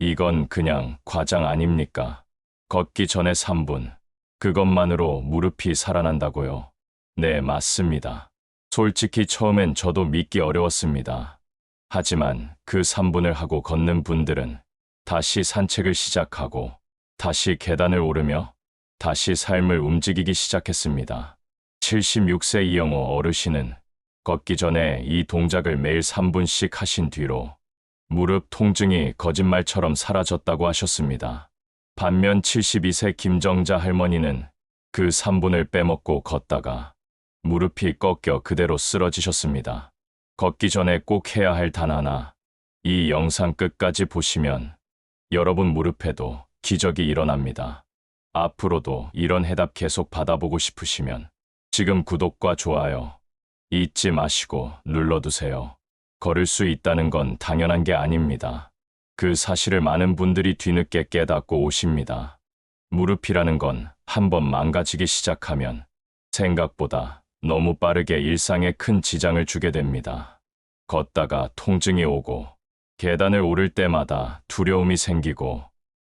이건 그냥 과장 아닙니까? 걷기 전에 3분. 그것만으로 무릎이 살아난다고요? 네, 맞습니다. 솔직히 처음엔 저도 믿기 어려웠습니다. 하지만 그 3분을 하고 걷는 분들은 다시 산책을 시작하고 다시 계단을 오르며 다시 삶을 움직이기 시작했습니다. 76세 이영호 어르신은 걷기 전에 이 동작을 매일 3분씩 하신 뒤로 무릎 통증이 거짓말처럼 사라졌다고 하셨습니다. 반면 72세 김정자 할머니는 그 3분을 빼먹고 걷다가 무릎이 꺾여 그대로 쓰러지셨습니다. 걷기 전에 꼭 해야 할 단 하나, 이 영상 끝까지 보시면 여러분 무릎에도 기적이 일어납니다. 앞으로도 이런 해답 계속 받아보고 싶으시면 지금 구독과 좋아요 잊지 마시고 눌러두세요. 걸을 수 있다는 건 당연한 게 아닙니다. 그 사실을 많은 분들이 뒤늦게 깨닫고 오십니다. 무릎이라는 건 한번 망가지기 시작하면 생각보다 너무 빠르게 일상에 큰 지장을 주게 됩니다. 걷다가 통증이 오고 계단을 오를 때마다 두려움이 생기고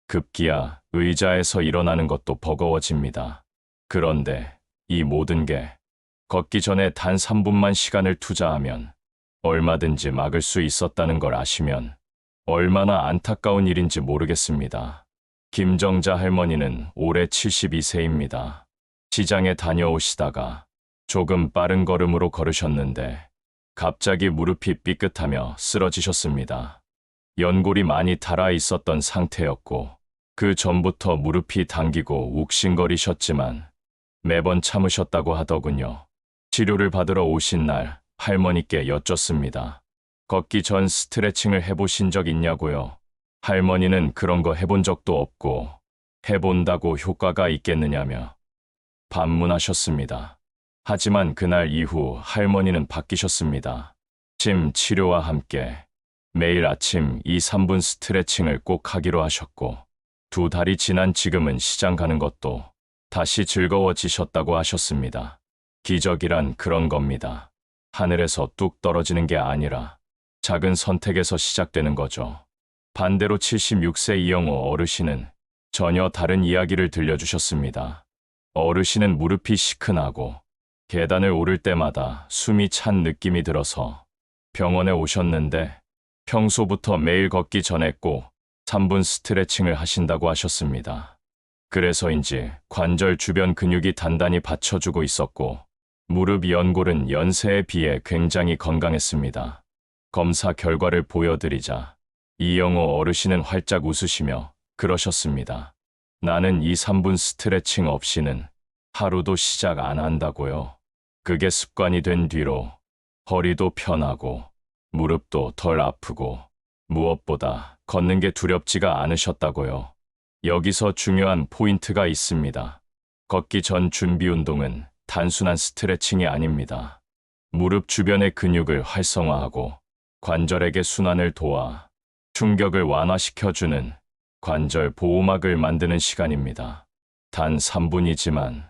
급기야 의자에서 일어나는 것도 버거워집니다. 그런데 이 모든 게 걷기 전에 단 3분만 시간을 투자하면 얼마든지 막을 수 있었다는 걸 아시면 얼마나 안타까운 일인지 모르겠습니다. 김정자 할머니는 올해 72세입니다. 시장에 다녀오시다가 조금 빠른 걸음으로 걸으셨는데 갑자기 무릎이 삐끗하며 쓰러지셨습니다. 연골이 많이 닳아 있었던 상태였고 그 전부터 무릎이 당기고 욱신거리셨지만 매번 참으셨다고 하더군요. 치료를 받으러 오신 날 할머니께 여쭙습니다. 걷기 전 스트레칭을 해보신 적 있냐고요? 할머니는 그런 거 해본 적도 없고 해본다고 효과가 있겠느냐며 반문하셨습니다. 하지만 그날 이후 할머니는 바뀌셨습니다. 침 치료와 함께 매일 아침 2~3분 스트레칭을 꼭 하기로 하셨고 2달이 지난 지금은 시장 가는 것도 다시 즐거워지셨다고 하셨습니다. 기적이란 그런 겁니다. 하늘에서 뚝 떨어지는 게 아니라 작은 선택에서 시작되는 거죠. 반대로 76세 이영호 어르신은 전혀 다른 이야기를 들려주셨습니다. 어르신은 무릎이 시큰하고 계단을 오를 때마다 숨이 찬 느낌이 들어서 병원에 오셨는데 평소부터 매일 걷기 전에 꼭 3분 스트레칭을 하신다고 하셨습니다. 그래서인지 관절 주변 근육이 단단히 받쳐주고 있었고 무릎 연골은 연세에 비해 굉장히 건강했습니다. 검사 결과를 보여드리자 이영호 어르신은 활짝 웃으시며 그러셨습니다. 나는 이 3분 스트레칭 없이는 하루도 시작 안 한다고요. 그게 습관이 된 뒤로 허리도 편하고 무릎도 덜 아프고 무엇보다 걷는 게 두렵지가 않으셨다고요. 여기서 중요한 포인트가 있습니다. 걷기 전 준비 운동은 단순한 스트레칭이 아닙니다. 무릎 주변의 근육을 활성화하고 관절에게 순환을 도와 충격을 완화시켜주는 관절 보호막을 만드는 시간입니다. 단 3분이지만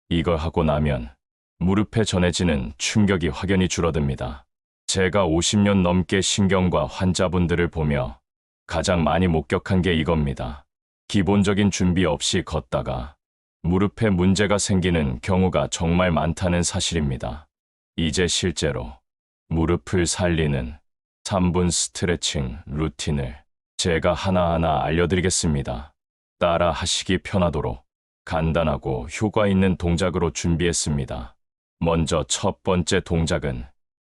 이걸 하고 나면 무릎에 전해지는 충격이 확연히 줄어듭니다. 제가 50년 넘게 신경과 환자분들을 보며 가장 많이 목격한 게 이겁니다. 기본적인 준비 없이 걷다가 무릎에 문제가 생기는 경우가 정말 많다는 사실입니다. 이제 실제로 무릎을 살리는 3분 스트레칭 루틴을 제가 하나하나 알려드리겠습니다. 따라 하시기 편하도록 간단하고 효과 있는 동작으로 준비했습니다. 먼저 첫 번째 동작은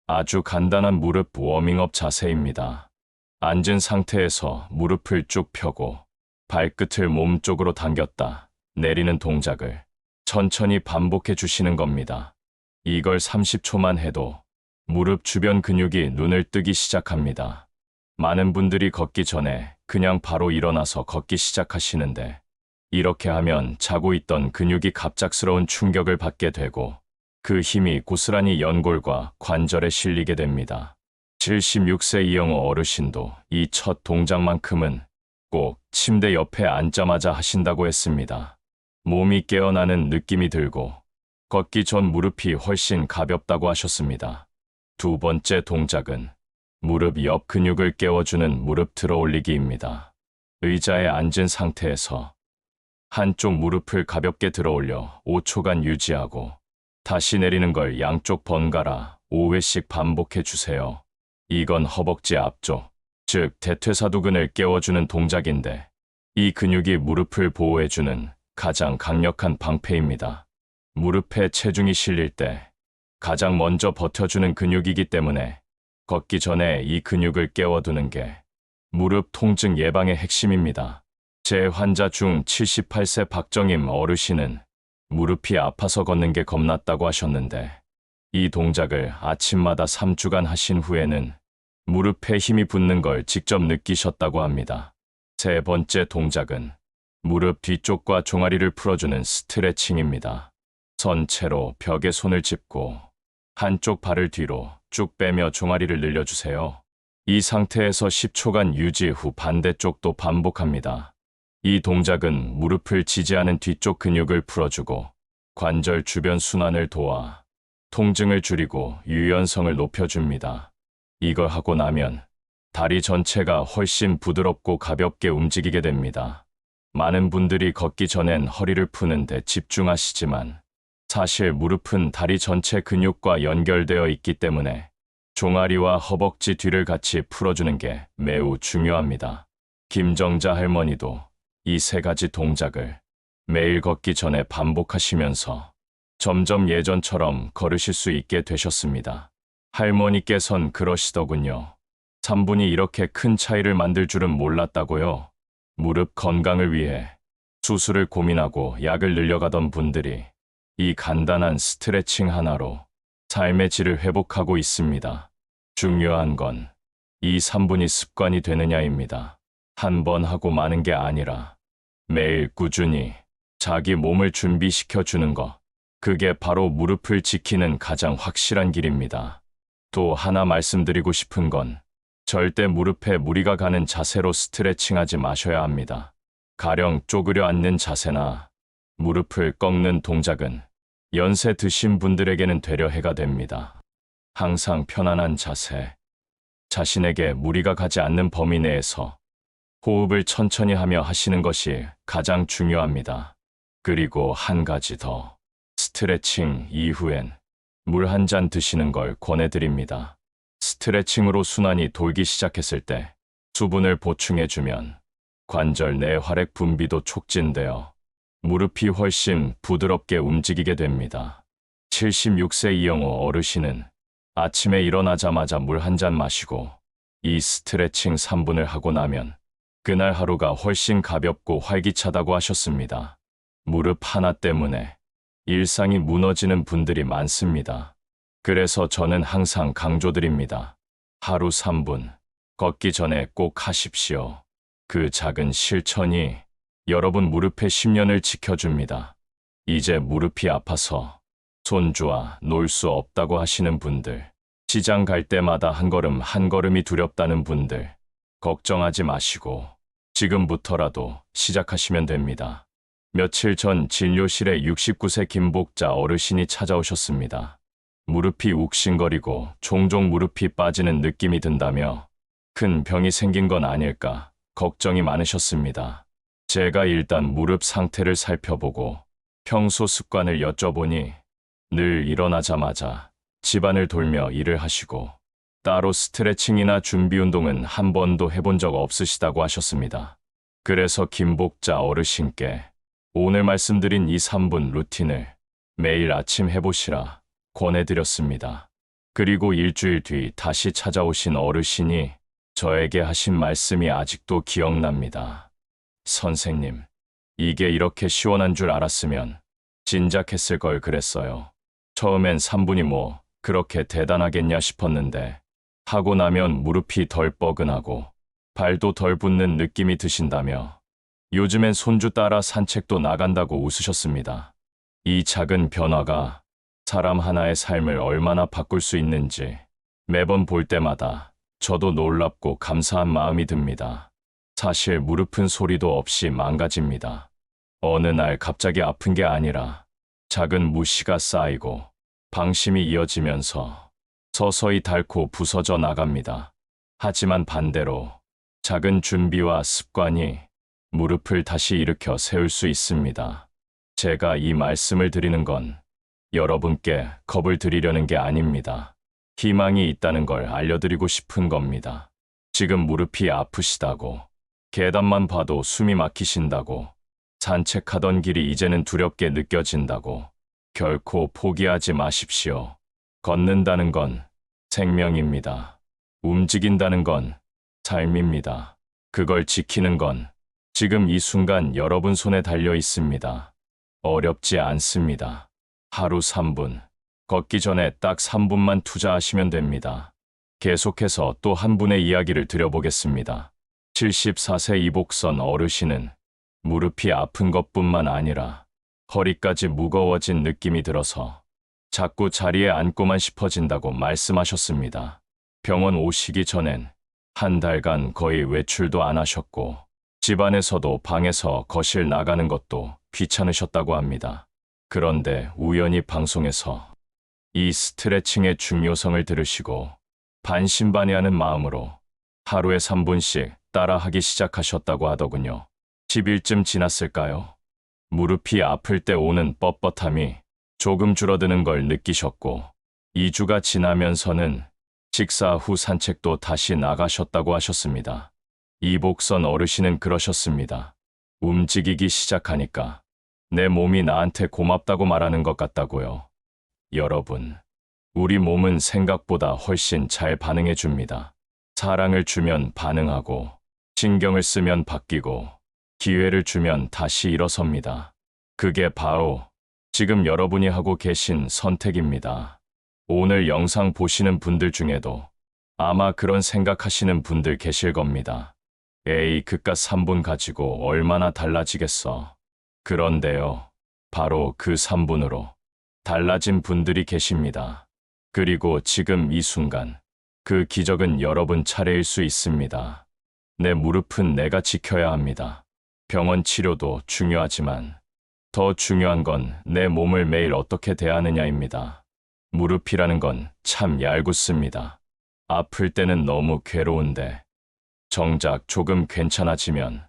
아주 간단한 무릎 워밍업 자세입니다. 앉은 상태에서 무릎을 쭉 펴고 발끝을 몸쪽으로 당겼다 내리는 동작을 천천히 반복해 주시는 겁니다. 이걸 30초만 해도 무릎 주변 근육이 눈을 뜨기 시작합니다. 많은 분들이 걷기 전에 그냥 바로 일어나서 걷기 시작하시는데 이렇게 하면 자고 있던 근육이 갑작스러운 충격을 받게 되고 그 힘이 고스란히 연골과 관절에 실리게 됩니다. 76세 이영호 어르신도 이 첫 동작만큼은 꼭 침대 옆에 앉자마자 하신다고 했습니다. 몸이 깨어나는 느낌이 들고 걷기 전 무릎이 훨씬 가볍다고 하셨습니다. 두 번째 동작은 무릎 옆 근육을 깨워주는 무릎 들어 올리기입니다. 의자에 앉은 상태에서 한쪽 무릎을 가볍게 들어올려 5초간 유지하고 다시 내리는 걸 양쪽 번갈아 5회씩 반복해 주세요. 이건 허벅지 앞쪽, 즉 대퇴사두근을 깨워주는 동작인데 이 근육이 무릎을 보호해주는 가장 강력한 방패입니다. 무릎에 체중이 실릴 때 가장 먼저 버텨주는 근육이기 때문에 걷기 전에 이 근육을 깨워두는 게 무릎 통증 예방의 핵심입니다. 제 환자 중 78세 박정임 어르신은 무릎이 아파서 걷는 게 겁났다고 하셨는데 이 동작을 아침마다 3주간 하신 후에는 무릎에 힘이 붙는 걸 직접 느끼셨다고 합니다. 세 번째 동작은 무릎 뒤쪽과 종아리를 풀어주는 스트레칭입니다. 선체로 벽에 손을 짚고 한쪽 발을 뒤로 쭉 빼며 종아리를 늘려주세요. 이 상태에서 10초간 유지 후 반대쪽도 반복합니다. 이 동작은 무릎을 지지하는 뒤쪽 근육을 풀어주고 관절 주변 순환을 도와 통증을 줄이고 유연성을 높여줍니다. 이걸 하고 나면 다리 전체가 훨씬 부드럽고 가볍게 움직이게 됩니다. 많은 분들이 걷기 전엔 허리를 푸는데 집중하시지만 사실 무릎은 다리 전체 근육과 연결되어 있기 때문에 종아리와 허벅지 뒤를 같이 풀어주는 게 매우 중요합니다. 김정자 할머니도 이 세 가지 동작을 매일 걷기 전에 반복하시면서 점점 예전처럼 걸으실 수 있게 되셨습니다. 할머니께선 그러시더군요. 3분이 이렇게 큰 차이를 만들 줄은 몰랐다고요. 무릎 건강을 위해 수술을 고민하고 약을 늘려가던 분들이 이 간단한 스트레칭 하나로 삶의 질을 회복하고 있습니다. 중요한 건 이 3분이 습관이 되느냐입니다. 한 번 하고 마는 게 아니라 매일 꾸준히 자기 몸을 준비시켜 주는 거. 그게 바로 무릎을 지키는 가장 확실한 길입니다. 또 하나 말씀드리고 싶은 건 절대 무릎에 무리가 가는 자세로 스트레칭하지 마셔야 합니다. 가령 쪼그려 앉는 자세나 무릎을 꺾는 동작은 연세 드신 분들에게는 되려 해가 됩니다. 항상 편안한 자세, 자신에게 무리가 가지 않는 범위 내에서 호흡을 천천히 하며 하시는 것이 가장 중요합니다. 그리고 한 가지 더, 스트레칭 이후엔 물 한 잔 드시는 걸 권해드립니다. 스트레칭으로 순환이 돌기 시작했을 때 수분을 보충해주면 관절 내 활액 분비도 촉진되어 무릎이 훨씬 부드럽게 움직이게 됩니다. 76세 이영호 어르신은 아침에 일어나자마자 물 한 잔 마시고 이 스트레칭 3분을 하고 나면 그날 하루가 훨씬 가볍고 활기차다고 하셨습니다. 무릎 하나 때문에 일상이 무너지는 분들이 많습니다. 그래서 저는 항상 강조드립니다. 하루 3분, 걷기 전에 꼭 하십시오. 그 작은 실천이 여러분 무릎의 10년을 지켜줍니다. 이제 무릎이 아파서 손주와 놀 수 없다고 하시는 분들, 시장 갈 때마다 한 걸음 한 걸음이 두렵다는 분들, 걱정하지 마시고 지금부터라도 시작하시면 됩니다. 며칠 전 진료실에 69세 김복자 어르신이 찾아오셨습니다. 무릎이 욱신거리고 종종 무릎이 빠지는 느낌이 든다며 큰 병이 생긴 건 아닐까 걱정이 많으셨습니다. 제가 일단 무릎 상태를 살펴보고 평소 습관을 여쭤보니 늘 일어나자마자 집안을 돌며 일을 하시고 따로 스트레칭이나 준비 운동은 한 번도 해본 적 없으시다고 하셨습니다. 그래서 김복자 어르신께 오늘 말씀드린 이 3분 루틴을 매일 아침 해보시라 권해드렸습니다. 그리고 일주일 뒤 다시 찾아오신 어르신이 저에게 하신 말씀이 아직도 기억납니다. 선생님, 이게 이렇게 시원한 줄 알았으면 진작했을 걸 그랬어요. 처음엔 3분이 뭐 그렇게 대단하겠냐 싶었는데 하고 나면 무릎이 덜 뻐근하고 발도 덜 붓는 느낌이 드신다며 요즘엔 손주 따라 산책도 나간다고 웃으셨습니다. 이 작은 변화가 사람 하나의 삶을 얼마나 바꿀 수 있는지 매번 볼 때마다 저도 놀랍고 감사한 마음이 듭니다. 사실 무릎은 소리도 없이 망가집니다. 어느 날 갑자기 아픈 게 아니라 작은 무시가 쌓이고 방심이 이어지면서 서서히 닳고 부서져 나갑니다. 하지만 반대로 작은 준비와 습관이 무릎을 다시 일으켜 세울 수 있습니다. 제가 이 말씀을 드리는 건 여러분께 겁을 드리려는 게 아닙니다. 희망이 있다는 걸 알려드리고 싶은 겁니다. 지금 무릎이 아프시다고, 계단만 봐도 숨이 막히신다고, 산책하던 길이 이제는 두렵게 느껴진다고, 결코 포기하지 마십시오. 걷는다는 건 생명입니다. 움직인다는 건 삶입니다. 그걸 지키는 건 지금 이 순간 여러분 손에 달려 있습니다. 어렵지 않습니다. 하루 3분, 걷기 전에 딱 3분만 투자하시면 됩니다. 계속해서 또 한 분의 이야기를 드려보겠습니다. 74세 이복선 어르신은 무릎이 아픈 것뿐만 아니라 허리까지 무거워진 느낌이 들어서 자꾸 자리에 앉고만 싶어진다고 말씀하셨습니다. 병원 오시기 전엔 한 달간 거의 외출도 안 하셨고 집안에서도 방에서 거실 나가는 것도 귀찮으셨다고 합니다. 그런데 우연히 방송에서 이 스트레칭의 중요성을 들으시고 반신반의하는 마음으로 하루에 3분씩 따라하기 시작하셨다고 하더군요. 10일쯤 지났을까요? 무릎이 아플 때 오는 뻣뻣함이 조금 줄어드는 걸 느끼셨고 2주가 지나면서는 식사 후 산책도 다시 나가셨다고 하셨습니다. 이복선 어르신은 그러셨습니다. 움직이기 시작하니까 내 몸이 나한테 고맙다고 말하는 것 같다고요. 여러분, 우리 몸은 생각보다 훨씬 잘 반응해 줍니다. 사랑을 주면 반응하고, 신경을 쓰면 바뀌고, 기회를 주면 다시 일어섭니다. 그게 바로 지금 여러분이 하고 계신 선택입니다. 오늘 영상 보시는 분들 중에도 아마 그런 생각하시는 분들 계실 겁니다. 에이, 그깟 3분 가지고 얼마나 달라지겠어. 그런데요, 바로 그 3분으로 달라진 분들이 계십니다. 그리고 지금 이 순간, 그 기적은 여러분 차례일 수 있습니다. 내 무릎은 내가 지켜야 합니다. 병원 치료도 중요하지만 더 중요한 건 내 몸을 매일 어떻게 대하느냐입니다. 무릎이라는 건 참 얄궂습니다. 아플 때는 너무 괴로운데 정작 조금 괜찮아지면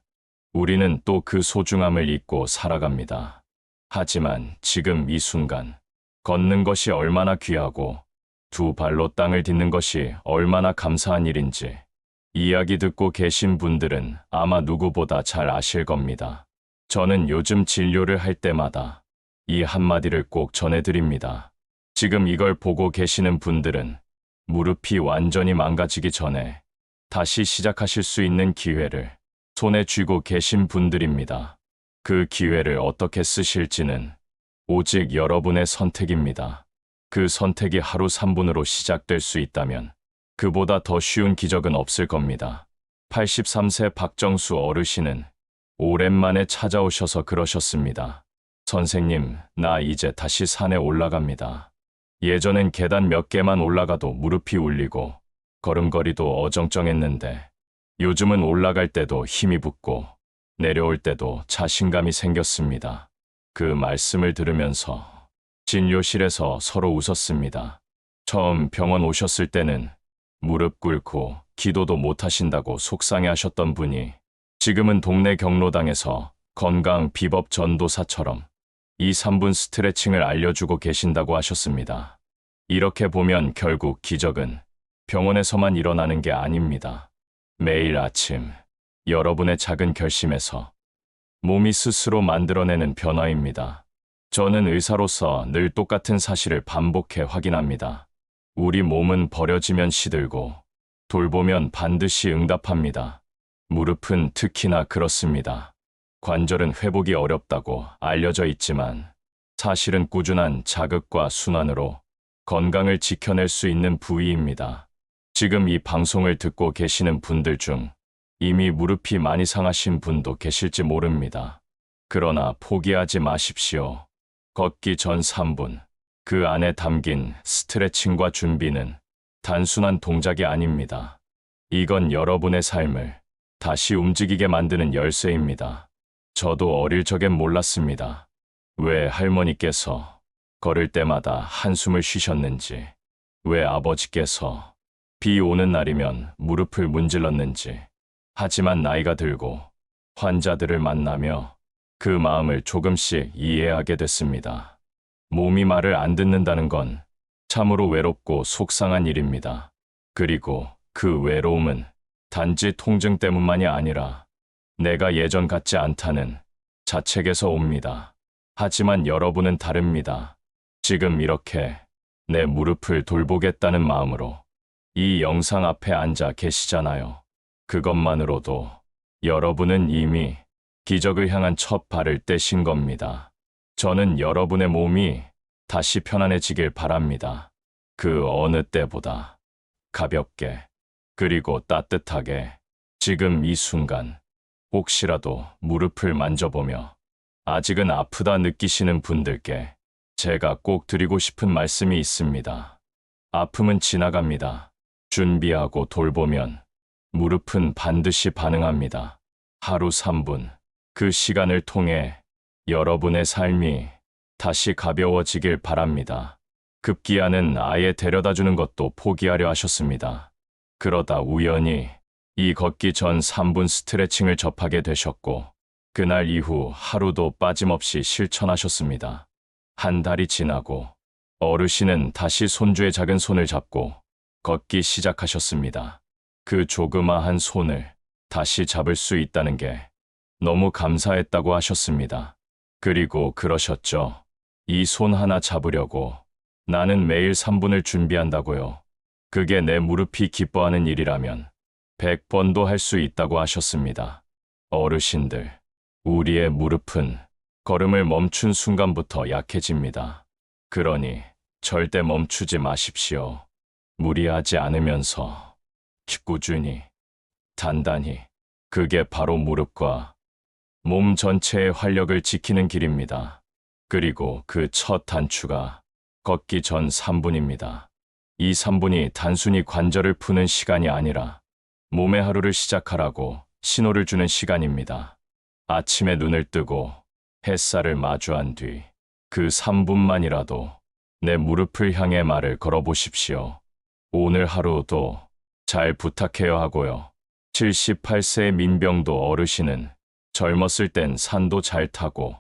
우리는 또 그 소중함을 잊고 살아갑니다. 하지만 지금 이 순간 걷는 것이 얼마나 귀하고 두 발로 땅을 딛는 것이 얼마나 감사한 일인지 이야기 듣고 계신 분들은 아마 누구보다 잘 아실 겁니다. 저는 요즘 진료를 할 때마다 이 한마디를 꼭 전해드립니다. 지금 이걸 보고 계시는 분들은 무릎이 완전히 망가지기 전에 다시 시작하실 수 있는 기회를 손에 쥐고 계신 분들입니다. 그 기회를 어떻게 쓰실지는 오직 여러분의 선택입니다. 그 선택이 하루 3분으로 시작될 수 있다면 그보다 더 쉬운 기적은 없을 겁니다. 83세 박정수 어르신은 오랜만에 찾아오셔서 그러셨습니다. 선생님, 나 이제 다시 산에 올라갑니다. 예전엔 계단 몇 개만 올라가도 무릎이 울리고 걸음걸이도 어정쩡했는데 요즘은 올라갈 때도 힘이 붙고 내려올 때도 자신감이 생겼습니다. 그 말씀을 들으면서 진료실에서 서로 웃었습니다. 처음 병원 오셨을 때는 무릎 꿇고 기도도 못 하신다고 속상해 하셨던 분이 지금은 동네 경로당에서 건강 비법 전도사처럼 2, 3분 스트레칭을 알려주고 계신다고 하셨습니다. 이렇게 보면 결국 기적은 병원에서만 일어나는 게 아닙니다. 매일 아침 여러분의 작은 결심에서 몸이 스스로 만들어내는 변화입니다. 저는 의사로서 늘 똑같은 사실을 반복해 확인합니다. 우리 몸은 버려지면 시들고 돌보면 반드시 응답합니다. 무릎은 특히나 그렇습니다. 관절은 회복이 어렵다고 알려져 있지만 사실은 꾸준한 자극과 순환으로 건강을 지켜낼 수 있는 부위입니다. 지금 이 방송을 듣고 계시는 분들 중 이미 무릎이 많이 상하신 분도 계실지 모릅니다. 그러나 포기하지 마십시오. 걷기 전 3분, 그 안에 담긴 스트레칭과 준비는 단순한 동작이 아닙니다. 이건 여러분의 삶을 다시 움직이게 만드는 열쇠입니다. 저도 어릴 적엔 몰랐습니다. 왜 할머니께서 걸을 때마다 한숨을 쉬셨는지, 왜 아버지께서 비 오는 날이면 무릎을 문질렀는지. 하지만 나이가 들고 환자들을 만나며 그 마음을 조금씩 이해하게 됐습니다. 몸이 말을 안 듣는다는 건 참으로 외롭고 속상한 일입니다. 그리고 그 외로움은 단지 통증 때문만이 아니라 내가 예전 같지 않다는 자책에서 옵니다. 하지만 여러분은 다릅니다. 지금 이렇게 내 무릎을 돌보겠다는 마음으로 이 영상 앞에 앉아 계시잖아요. 그것만으로도 여러분은 이미 기적을 향한 첫 발을 떼신 겁니다. 저는 여러분의 몸이 다시 편안해지길 바랍니다. 그 어느 때보다 가볍게 그리고 따뜻하게 지금 이 순간 혹시라도 무릎을 만져보며 아직은 아프다 느끼시는 분들께 제가 꼭 드리고 싶은 말씀이 있습니다. 아픔은 지나갑니다. 준비하고 돌보면 무릎은 반드시 반응합니다. 하루 3분, 그 시간을 통해 여러분의 삶이 다시 가벼워지길 바랍니다. 급기야는 아예 데려다주는 것도 포기하려 하셨습니다. 그러다 우연히 이 걷기 전 3분 스트레칭을 접하게 되셨고, 그날 이후 하루도 빠짐없이 실천하셨습니다. 한 달이 지나고 어르신은 다시 손주의 작은 손을 잡고 걷기 시작하셨습니다. 그 조그마한 손을 다시 잡을 수 있다는 게 너무 감사했다고 하셨습니다. 그리고 그러셨죠. 이 손 하나 잡으려고 나는 매일 3분을 준비한다고요. 그게 내 무릎이 기뻐하는 일이라면 100번도 할 수 있다고 하셨습니다. 어르신들, 우리의 무릎은 걸음을 멈춘 순간부터 약해집니다. 그러니 절대 멈추지 마십시오. 무리하지 않으면서 꾸준히, 단단히, 그게 바로 무릎과 몸 전체의 활력을 지키는 길입니다. 그리고 그 첫 단추가 걷기 전 3분입니다. 이 3분이 단순히 관절을 푸는 시간이 아니라 몸의 하루를 시작하라고 신호를 주는 시간입니다. 아침에 눈을 뜨고 햇살을 마주한 뒤 그 3분만이라도 내 무릎을 향해 말을 걸어보십시오. 오늘 하루도 잘 부탁해요 하고요. 78세의 민병도 어르신은 젊었을 땐 산도 잘 타고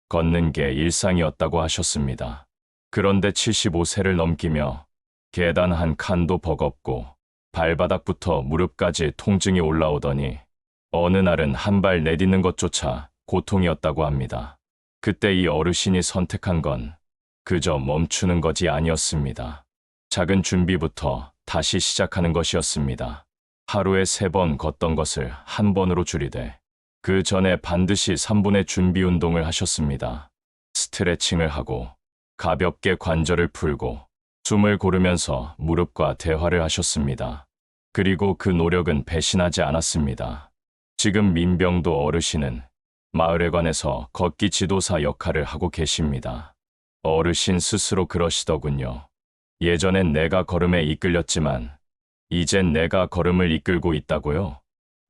걷는 게 일상이었다고 하셨습니다. 그런데 75세를 넘기며 계단 한 칸도 버겁고 발바닥부터 무릎까지 통증이 올라오더니 어느 날은 한 발 내딛는 것조차 고통이었다고 합니다. 그때 이 어르신이 선택한 건 그저 멈추는 것이 아니었습니다. 작은 준비부터 다시 시작하는 것이었습니다. 하루에 3번 걷던 것을 한 번으로 줄이되 그 전에 반드시 3분의 준비 운동을 하셨습니다. 스트레칭을 하고 가볍게 관절을 풀고 숨을 고르면서 무릎과 대화를 하셨습니다. 그리고 그 노력은 배신하지 않았습니다. 지금 민병도 어르신은 마을에 관해서 걷기 지도사 역할을 하고 계십니다. 어르신 스스로 그러시더군요. 예전엔 내가 걸음에 이끌렸지만 이젠 내가 걸음을 이끌고 있다고요.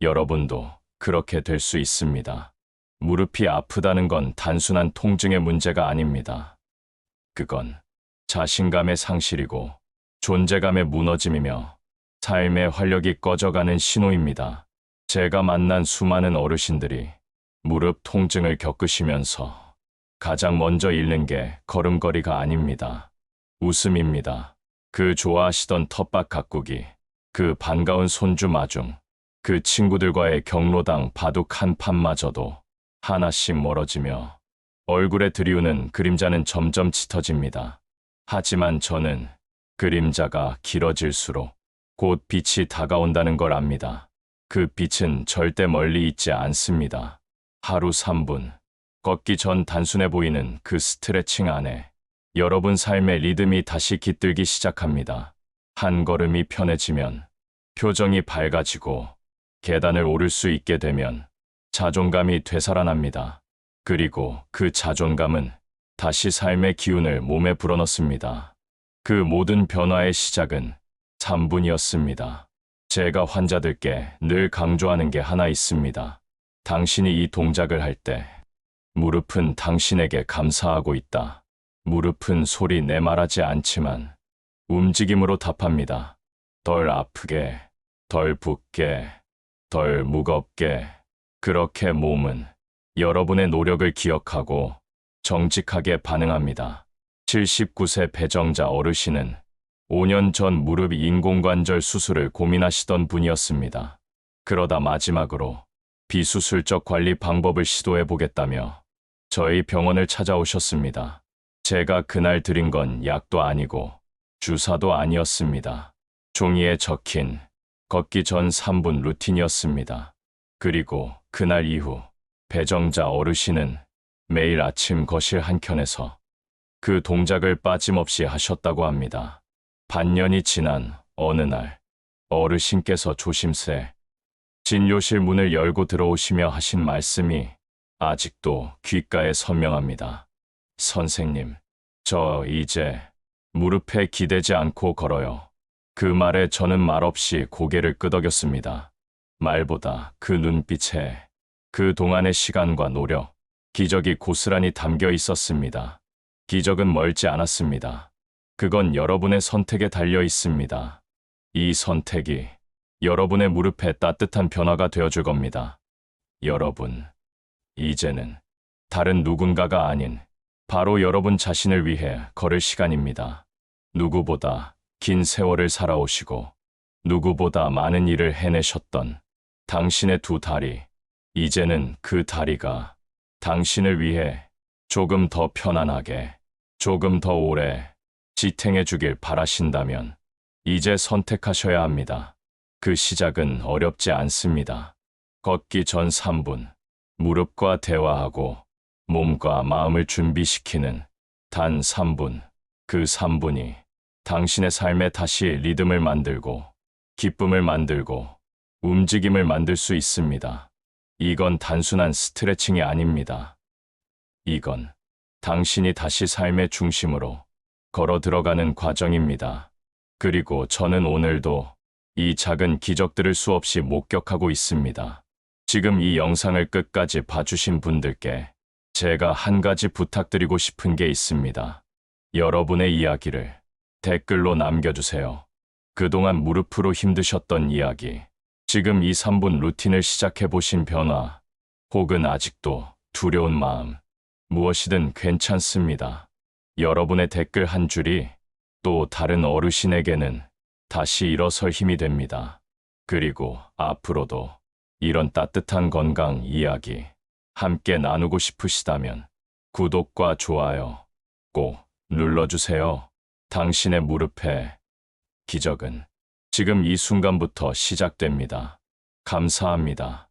여러분도 그렇게 될 수 있습니다. 무릎이 아프다는 건 단순한 통증의 문제가 아닙니다. 그건 자신감의 상실이고 존재감의 무너짐이며 삶의 활력이 꺼져가는 신호입니다. 제가 만난 수많은 어르신들이 무릎 통증을 겪으시면서 가장 먼저 잃는 게 걸음걸이가 아닙니다. 웃음입니다. 그 좋아하시던 텃밭 가꾸기, 그 반가운 손주 마중, 그 친구들과의 경로당 바둑 한 판마저도 하나씩 멀어지며 얼굴에 드리우는 그림자는 점점 짙어집니다. 하지만 저는 그림자가 길어질수록 곧 빛이 다가온다는 걸 압니다. 그 빛은 절대 멀리 있지 않습니다. 하루 3분, 걷기 전 단순해 보이는 그 스트레칭 안에 여러분 삶의 리듬이 다시 깃들기 시작합니다. 한 걸음이 편해지면, 표정이 밝아지고, 계단을 오를 수 있게 되면 자존감이 되살아납니다. 그리고 그 자존감은 다시 삶의 기운을 몸에 불어넣습니다. 그 모든 변화의 시작은 3분이었습니다. 제가 환자들께 늘 강조하는 게 하나 있습니다. 당신이 이 동작을 할 때 무릎은 당신에게 감사하고 있다. 무릎은 소리 내 말하지 않지만 움직임으로 답합니다. 덜 아프게, 덜 붓게, 덜 무겁게. 그렇게 몸은 여러분의 노력을 기억하고 정직하게 반응합니다. 79세 배정자 어르신은 5년 전 무릎 인공관절 수술을 고민하시던 분이었습니다. 그러다 마지막으로 비수술적 관리 방법을 시도해 보겠다며 저희 병원을 찾아오셨습니다. 제가 그날 드린 건 약도 아니고 주사도 아니었습니다. 종이에 적힌 걷기 전 3분 루틴이었습니다. 그리고 그날 이후 배정자 어르신은 매일 아침 거실 한켠에서 그 동작을 빠짐없이 하셨다고 합니다. 반년이 지난 어느 날 어르신께서 조심스레 진료실 문을 열고 들어오시며 하신 말씀이 아직도 귓가에 선명합니다. 선생님, 저 이제 무릎에 기대지 않고 걸어요. 그 말에 저는 말없이 고개를 끄덕였습니다. 말보다 그 눈빛에 그 동안의 시간과 노력, 기적이 고스란히 담겨 있었습니다. 기적은 멀지 않았습니다. 그건 여러분의 선택에 달려 있습니다. 이 선택이 여러분의 무릎에 따뜻한 변화가 되어줄 겁니다. 여러분, 이제는 다른 누군가가 아닌 바로 여러분 자신을 위해 걸을 시간입니다. 누구보다 긴 세월을 살아오시고 누구보다 많은 일을 해내셨던 당신의 두 다리, 이제는 그 다리가 당신을 위해 조금 더 편안하게, 조금 더 오래 지탱해 주길 바라신다면 이제 선택하셔야 합니다. 그 시작은 어렵지 않습니다. 걷기 전 3분, 무릎과 대화하고 몸과 마음을 준비시키는 단 3분, 그 3분이 당신의 삶에 다시 리듬을 만들고 기쁨을 만들고 움직임을 만들 수 있습니다. 이건 단순한 스트레칭이 아닙니다. 이건 당신이 다시 삶의 중심으로 걸어 들어가는 과정입니다. 그리고 저는 오늘도 이 작은 기적들을 수없이 목격하고 있습니다. 지금 이 영상을 끝까지 봐주신 분들께 제가 한 가지 부탁드리고 싶은 게 있습니다. 여러분의 이야기를 댓글로 남겨주세요. 그동안 무릎으로 힘드셨던 이야기, 지금 이 3분 루틴을 시작해보신 변화, 혹은 아직도 두려운 마음, 무엇이든 괜찮습니다. 여러분의 댓글 한 줄이 또 다른 어르신에게는 다시 일어설 힘이 됩니다. 그리고 앞으로도 이런 따뜻한 건강 이야기 함께 나누고 싶으시다면 구독과 좋아요 꼭 눌러주세요. 당신의 무릎에 기적은 지금 이 순간부터 시작됩니다. 감사합니다.